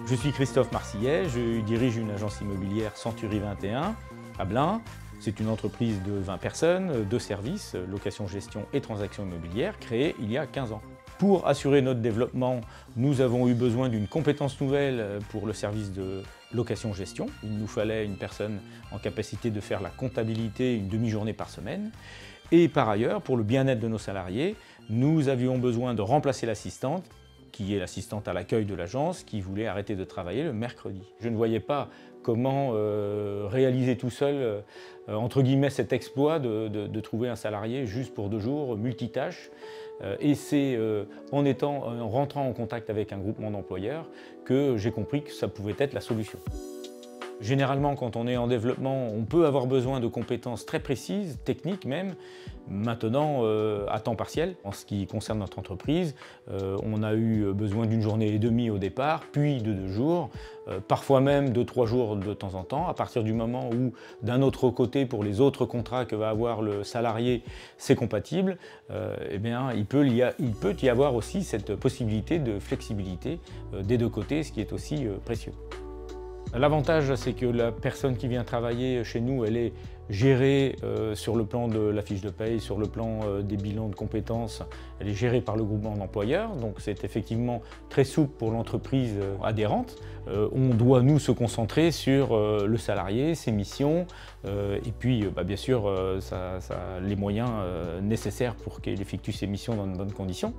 Je suis Christophe Marcillet, je dirige une agence immobilière Century 21 à Blain. C'est une entreprise de 20 personnes, de services, location, gestion et transactions immobilières, créée il y a 15 ans. Pour assurer notre développement, nous avons eu besoin d'une compétence nouvelle pour le service de location-gestion. Il nous fallait une personne en capacité de faire la comptabilité une demi-journée par semaine. Et par ailleurs, pour le bien-être de nos salariés, nous avions besoin de remplacer l'assistante, qui est l'assistante à l'accueil de l'agence, qui voulait arrêter de travailler le mercredi. Je ne voyais pas comment réaliser tout seul, entre guillemets, cet exploit de trouver un salarié juste pour 2 jours, multitâche. Et c'est en rentrant en contact avec un groupement d'employeurs que j'ai compris que ça pouvait être la solution. Généralement, quand on est en développement, on peut avoir besoin de compétences très précises, techniques même. Maintenant, à temps partiel, en ce qui concerne notre entreprise, on a eu besoin d'une journée et demie au départ, puis de 2 jours, parfois même de 3 jours de temps en temps, à partir du moment où, d'un autre côté, pour les autres contrats que va avoir le salarié, c'est compatible, eh bien, il peut y avoir aussi cette possibilité de flexibilité des 2 côtés, ce qui est aussi précieux. L'avantage, c'est que la personne qui vient travailler chez nous, elle est gérée sur le plan de la fiche de paye, sur le plan des bilans de compétences, elle est gérée par le groupement d'employeurs, donc c'est effectivement très souple pour l'entreprise adhérente. On doit, nous, se concentrer sur le salarié, ses missions, et puis, bien sûr, les moyens nécessaires pour qu'il effectue ses missions dans de bonnes conditions.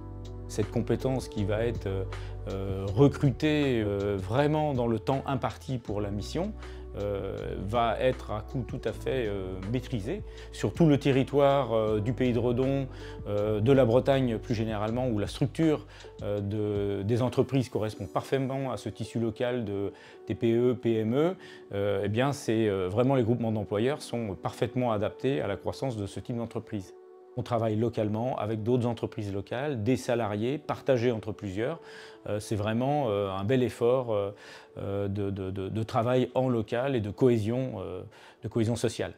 Cette compétence qui va être recrutée vraiment dans le temps imparti pour la mission va être à coût tout à fait maîtrisé sur tout le territoire du Pays de Redon, de la Bretagne plus généralement, où la structure des entreprises correspond parfaitement à ce tissu local de TPE, PME. Eh bien, vraiment les groupements d'employeurs sont parfaitement adaptés à la croissance de ce type d'entreprise. On travaille localement avec d'autres entreprises locales, des salariés partagés entre plusieurs. C'est vraiment un bel effort de travail en local et de cohésion sociale.